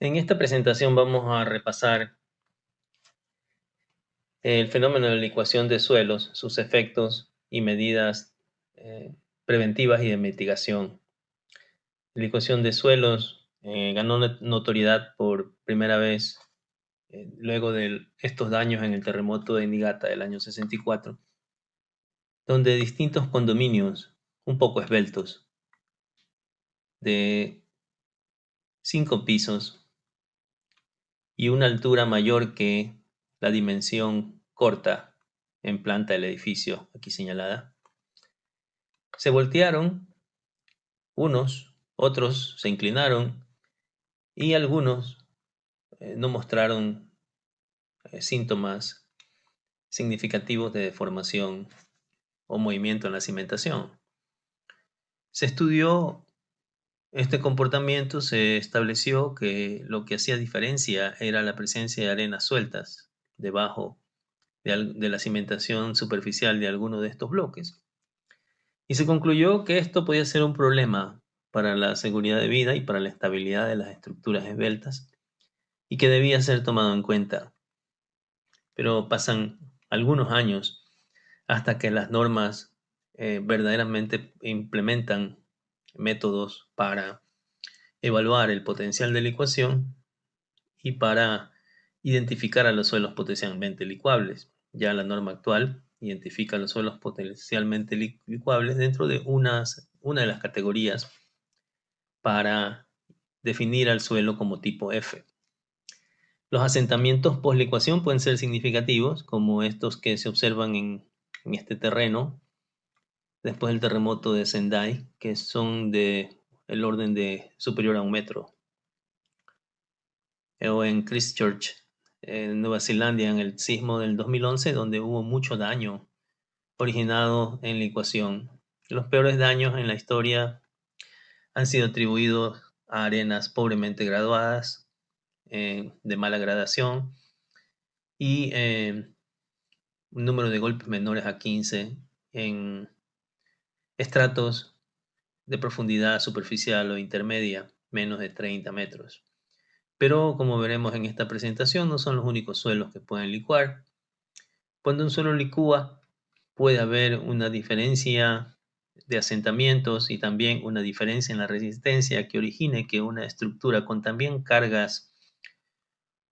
En esta presentación vamos a repasar el fenómeno de la licuación de suelos, sus efectos y medidas preventivas y de mitigación. La licuación de suelos ganó notoriedad por primera vez luego de estos daños en el terremoto de Niigata del año 64, donde distintos condominios un poco esbeltos de 5 pisos y una altura mayor que la dimensión corta en planta del edificio aquí señalada, se voltearon unos, otros se inclinaron y algunos no mostraron síntomas significativos de deformación o movimiento en la cimentación. Se estudió este comportamiento, se estableció que lo que hacía diferencia era la presencia de arenas sueltas debajo de la cimentación superficial de alguno de estos bloques. Y se concluyó que esto podía ser un problema para la seguridad de vida y para la estabilidad de las estructuras esbeltas y que debía ser tomado en cuenta. Pero pasan algunos años hasta que las normas verdaderamente implementan métodos para evaluar el potencial de licuación y para identificar a los suelos potencialmente licuables. Ya la norma actual identifica los suelos potencialmente licuables dentro de una de las categorías para definir al suelo como tipo F. Los asentamientos post-licuación pueden ser significativos, como estos que se observan en este terreno después del terremoto de Sendai, que son de el orden de superior a 1 metro, o en Christchurch, en Nueva Zelanda, en el sismo del 2011, donde hubo mucho daño originado en licuación. Los peores daños en la historia han sido atribuidos a arenas pobremente graduadas, de mala gradación, y un número de golpes menores a 15 en estratos de profundidad superficial o intermedia, menos de 30 metros. Pero como veremos en esta presentación, no son los únicos suelos que pueden licuar. Cuando un suelo licúa, puede haber una diferencia de asentamientos y también una diferencia en la resistencia que origine que una estructura con también cargas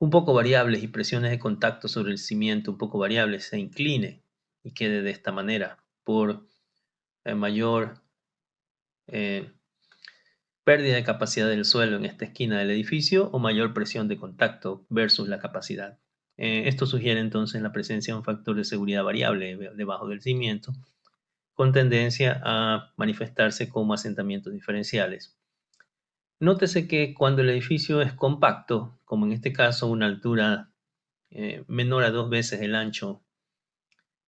un poco variables y presiones de contacto sobre el cimiento un poco variables se incline y quede de esta manera por mayor eh, pérdida de capacidad del suelo en esta esquina del edificio o mayor presión de contacto versus la capacidad. Esto sugiere entonces la presencia de un factor de seguridad variable debajo del cimiento, con tendencia a manifestarse como asentamientos diferenciales. Nótese que cuando el edificio es compacto, como en este caso una altura menor a 2 veces el ancho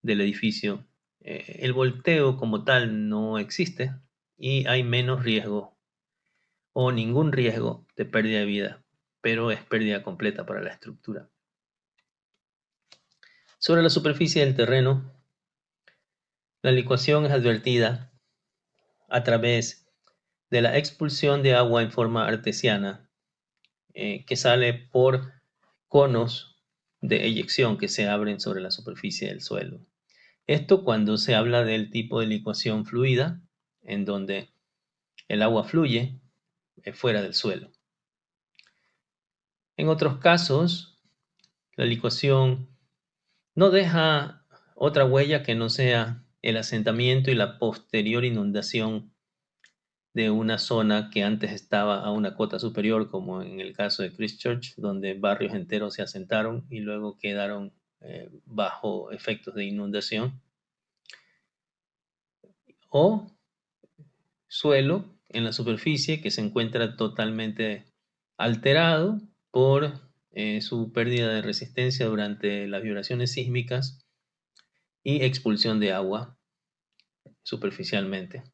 del edificio, el volteo como tal no existe y hay menos riesgo o ningún riesgo de pérdida de vida, pero es pérdida completa para la estructura. Sobre la superficie del terreno, la licuación es advertida a través de la expulsión de agua en forma artesiana que sale por conos de eyección que se abren sobre la superficie del suelo. Esto cuando se habla del tipo de licuación fluida, en donde el agua fluye fuera del suelo. En otros casos, la licuación no deja otra huella que no sea el asentamiento y la posterior inundación de una zona que antes estaba a una cota superior, como en el caso de Christchurch, donde barrios enteros se asentaron y luego quedaron bajo efectos de inundación, o suelo en la superficie que se encuentra totalmente alterado por su pérdida de resistencia durante las vibraciones sísmicas y expulsión de agua superficialmente.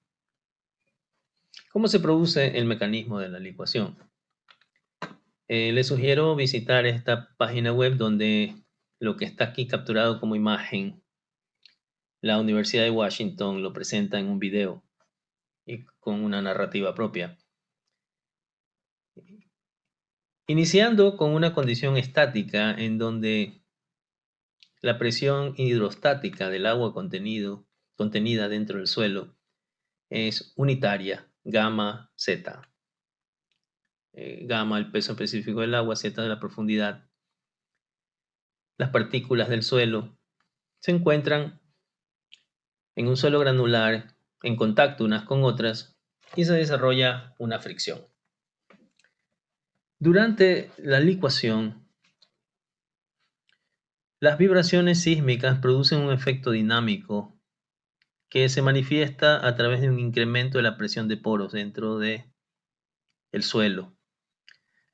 ¿Cómo se produce el mecanismo de la licuación? Les sugiero visitar esta página web donde lo que está aquí capturado como imagen, la Universidad de Washington lo presenta en un video y con una narrativa propia. Iniciando con una condición estática en donde la presión hidrostática del agua contenida dentro del suelo es unitaria, gamma Z. Gamma el peso específico del agua, Z de la profundidad. Las partículas del suelo se encuentran en un suelo granular en contacto unas con otras y se desarrolla una fricción. Durante la licuación, las vibraciones sísmicas producen un efecto dinámico que se manifiesta a través de un incremento de la presión de poros dentro del suelo.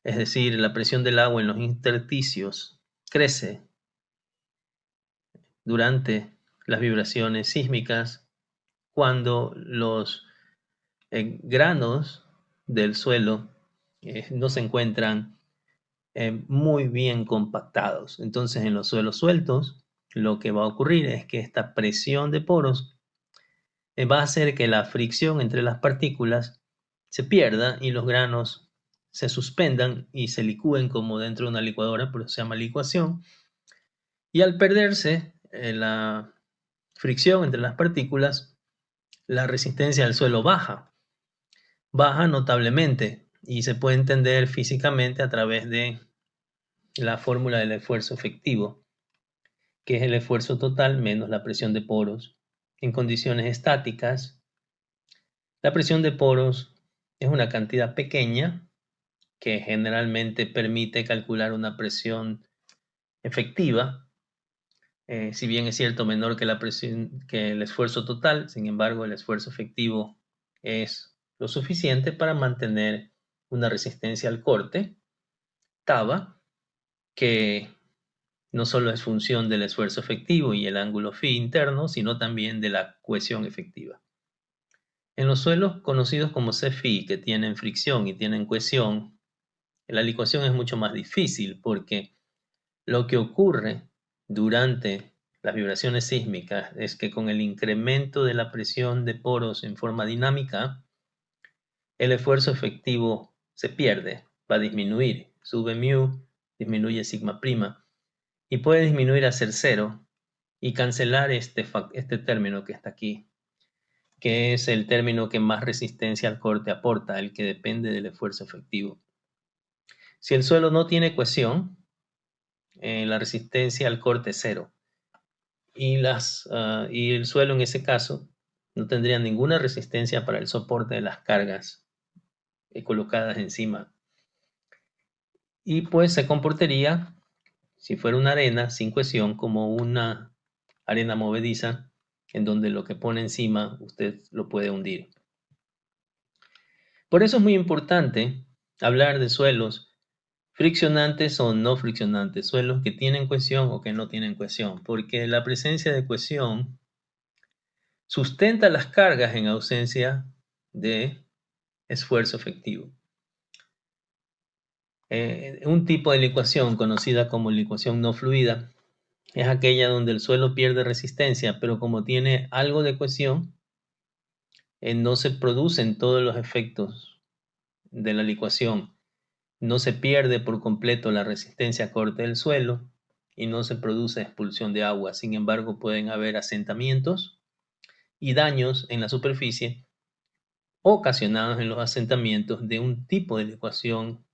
Es decir, la presión del agua en los intersticios crece durante las vibraciones sísmicas cuando los granos del suelo no se encuentran muy bien compactados. Entonces, en los suelos sueltos, lo que va a ocurrir es que esta presión de poros va a hacer que la fricción entre las partículas se pierda y los granos se suspendan y se licúen como dentro de una licuadora, por eso se llama licuación. Y al perderse la fricción entre las partículas, la resistencia del suelo baja notablemente y se puede entender físicamente a través de la fórmula del esfuerzo efectivo, que es el esfuerzo total menos la presión de poros. En condiciones estáticas, la presión de poros es una cantidad pequeña que generalmente permite calcular una presión efectiva, si bien es cierto menor que la presión, que el esfuerzo total, sin embargo el esfuerzo efectivo es lo suficiente para mantener una resistencia al corte, TABA, que no solo es función del esfuerzo efectivo y el ángulo phi interno, sino también de la cohesión efectiva. En los suelos conocidos como C-phi, que tienen fricción y tienen cohesión, la licuación es mucho más difícil porque lo que ocurre durante las vibraciones sísmicas es que con el incremento de la presión de poros en forma dinámica, el esfuerzo efectivo se pierde, va a disminuir, sube mu, disminuye sigma prima, y puede disminuir a ser cero y cancelar este término que está aquí, que es el término que más resistencia al corte aporta, el que depende del esfuerzo efectivo. Si el suelo no tiene cohesión, la resistencia al corte es cero. Y el suelo en ese caso no tendría ninguna resistencia para el soporte de las cargas colocadas encima. Y pues se comportaría, si fuera una arena sin cohesión, como una arena movediza, en donde lo que pone encima usted lo puede hundir. Por eso es muy importante hablar de suelos friccionantes o no friccionantes, suelos que tienen cohesión o que no tienen cohesión, porque la presencia de cohesión sustenta las cargas en ausencia de esfuerzo efectivo. Un tipo de licuación conocida como licuación no fluida es aquella donde el suelo pierde resistencia, pero como tiene algo de cohesión, no se producen todos los efectos de la licuación. No se pierde por completo la resistencia a corte del suelo y no se produce expulsión de agua. Sin embargo, pueden haber asentamientos y daños en la superficie ocasionados en los asentamientos de un tipo de licuación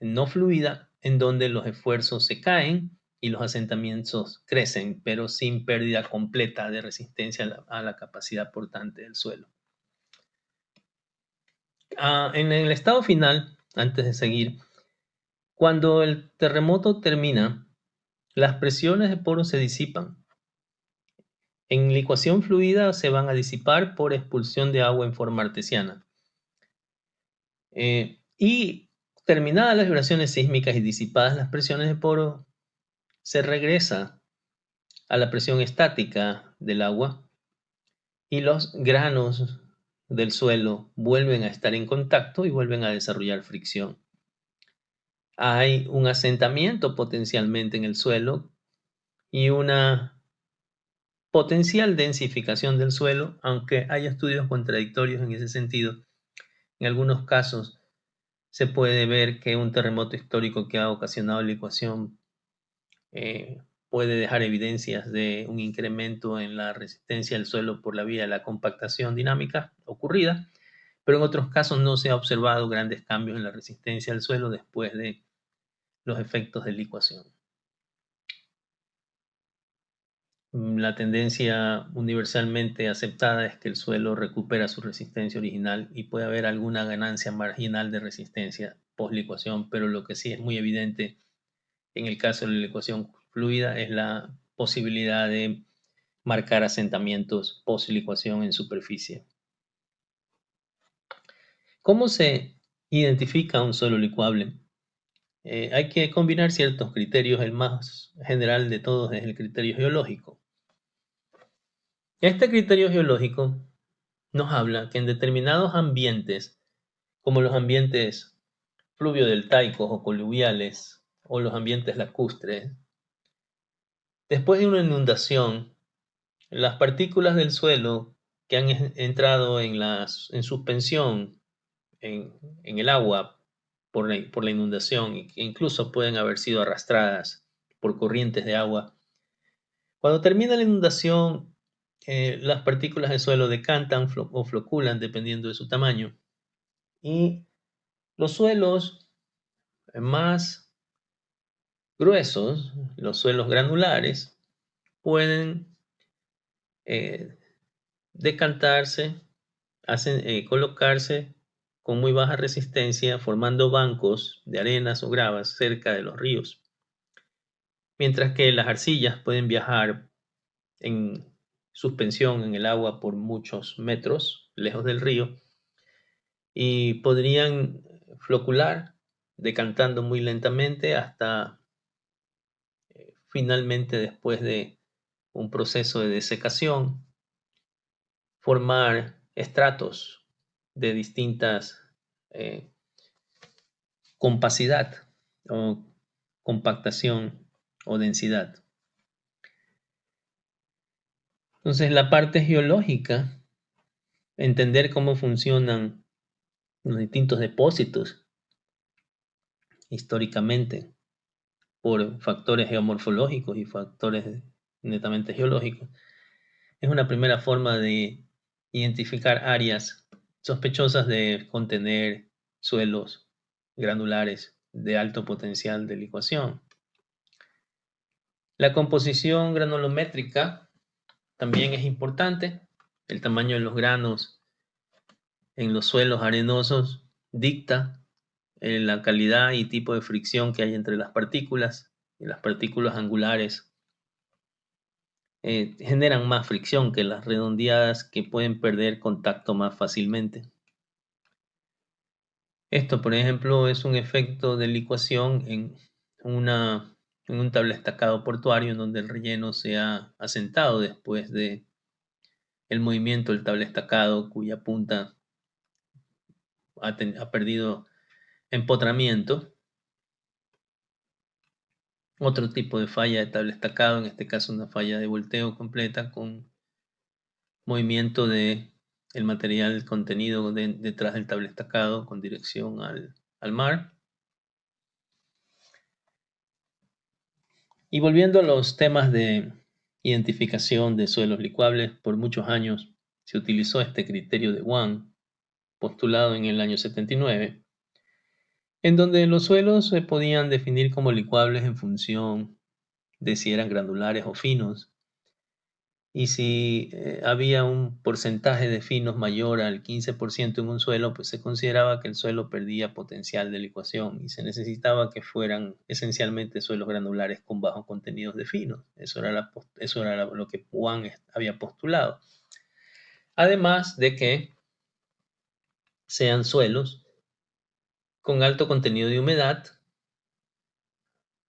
no fluida en donde los esfuerzos se caen y los asentamientos crecen, pero sin pérdida completa de resistencia a la capacidad portante del suelo. En el estado final, antes de seguir, cuando el terremoto termina, las presiones de poros se disipan. En licuación fluida se van a disipar por expulsión de agua en forma artesiana. Y terminadas las vibraciones sísmicas y disipadas las presiones de poro, se regresa a la presión estática del agua y los granos del suelo vuelven a estar en contacto y vuelven a desarrollar fricción. Hay un asentamiento potencialmente en el suelo y una potencial densificación del suelo, aunque hay estudios contradictorios en ese sentido. En algunos casos se puede ver que un terremoto histórico que ha ocasionado licuación puede dejar evidencias de un incremento en la resistencia del suelo por la vía de la compactación dinámica ocurrida, pero en otros casos no se ha observado grandes cambios en la resistencia del suelo después de los efectos de licuación. La tendencia universalmente aceptada es que el suelo recupera su resistencia original y puede haber alguna ganancia marginal de resistencia post-licuación, pero lo que sí es muy evidente en el caso de la licuación fluida es la posibilidad de marcar asentamientos post-licuación en superficie. ¿Cómo se identifica un suelo licuable? Hay que combinar ciertos criterios. El más general de todos es el criterio geológico. Este criterio geológico nos habla que en determinados ambientes, como los ambientes fluvio-deltaicos o coluviales, o los ambientes lacustres, después de una inundación, las partículas del suelo que han entrado en suspensión en el agua por la inundación e incluso pueden haber sido arrastradas por corrientes de agua. Cuando termina la inundación, las partículas del suelo decantan o floculan dependiendo de su tamaño. Y los suelos más gruesos, los suelos granulares, pueden decantarse, colocarse con muy baja resistencia, formando bancos de arenas o gravas cerca de los ríos. Mientras que las arcillas pueden viajar en suspensión en el agua por muchos metros lejos del río y podrían flocular decantando muy lentamente hasta finalmente, después de un proceso de desecación, formar estratos de distintas compacidad o compactación o densidad. Entonces, la parte geológica, entender cómo funcionan los distintos depósitos históricamente por factores geomorfológicos y factores netamente geológicos, es una primera forma de identificar áreas sospechosas de contener suelos granulares de alto potencial de licuación. La composición granulométrica también es importante. El tamaño de los granos en los suelos arenosos dicta la calidad y tipo de fricción que hay entre las partículas, y las partículas angulares generan más fricción que las redondeadas, que pueden perder contacto más fácilmente. Esto, por ejemplo, es un efecto de licuación en un tablestacado portuario en donde el relleno se ha asentado después de el movimiento del tablestacado, cuya punta ha perdido empotramiento. Otro tipo de falla de tablestacado, en este caso una falla de volteo completa con movimiento de el material contenido detrás del tablestacado con dirección al mar. Y volviendo a los temas de identificación de suelos licuables, por muchos años se utilizó este criterio de Wang, postulado en el año 79, en donde los suelos se podían definir como licuables en función de si eran granulares o finos, y si había un porcentaje de finos mayor al 15% en un suelo, pues se consideraba que el suelo perdía potencial de licuación y se necesitaba que fueran esencialmente suelos granulares con bajos contenidos de finos. Eso era lo que Wang había postulado. Además de que sean suelos con alto contenido de humedad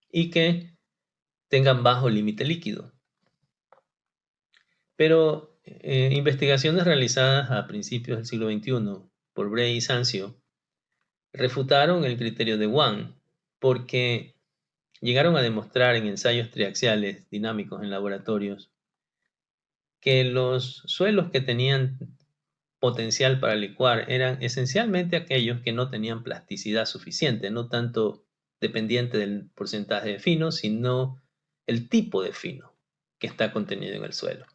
y que tengan bajo límite líquido. Pero investigaciones realizadas a principios del siglo XXI por Bray y Sancio refutaron el criterio de Wang porque llegaron a demostrar en ensayos triaxiales dinámicos en laboratorios que los suelos que tenían potencial para licuar eran esencialmente aquellos que no tenían plasticidad suficiente, no tanto dependiente del porcentaje de fino, sino el tipo de fino que está contenido en el suelo.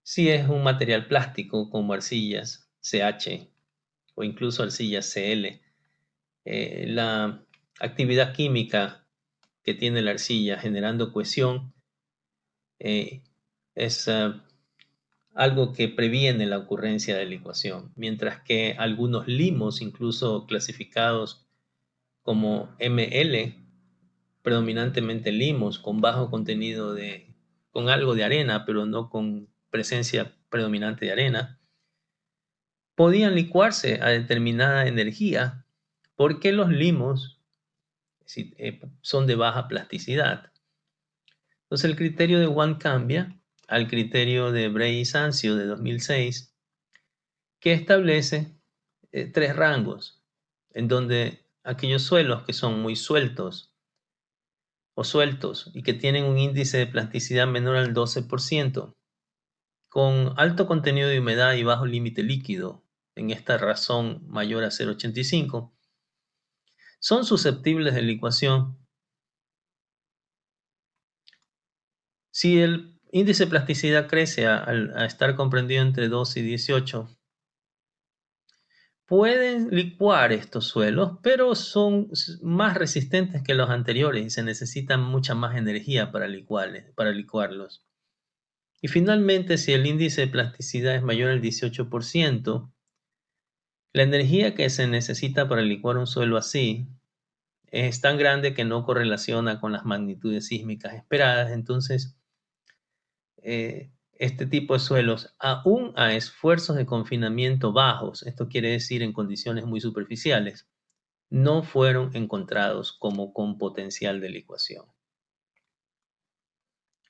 Si es un material plástico como arcillas CH o incluso arcillas CL, la actividad química que tiene la arcilla generando cohesión es algo que previene la ocurrencia de licuación, mientras que algunos limos, incluso clasificados como ML, predominantemente limos con bajo contenido con algo de arena, pero no con presencia predominante de arena, podían licuarse a determinada energía porque los limos son de baja plasticidad. Entonces el criterio de Wang cambia al criterio de Bray y Sancio de 2006, que establece tres rangos, en donde aquellos suelos que son muy sueltos o sueltos y que tienen un índice de plasticidad menor al 12%, con alto contenido de humedad y bajo límite líquido, en esta razón mayor a 0,85, son susceptibles de licuación. Si el índice de plasticidad crece a estar comprendido entre 12 y 18, pueden licuar estos suelos, pero son más resistentes que los anteriores y se necesita mucha más energía para licuarlos. Y finalmente, si el índice de plasticidad es mayor al 18%, la energía que se necesita para licuar un suelo así es tan grande que no correlaciona con las magnitudes sísmicas esperadas. Entonces, este tipo de suelos, aún a esfuerzos de confinamiento bajos, esto quiere decir en condiciones muy superficiales, no fueron encontrados como con potencial de licuación.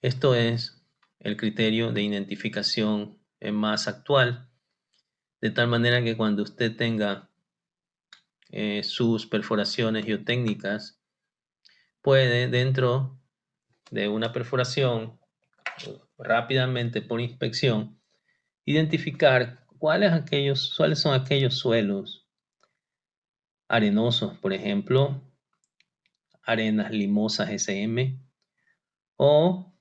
Esto es el criterio de identificación más actual, de tal manera que cuando usted tenga sus perforaciones geotécnicas, puede dentro de una perforación rápidamente por inspección identificar cuáles son aquellos suelos arenosos, por ejemplo, arenas limosas SM, o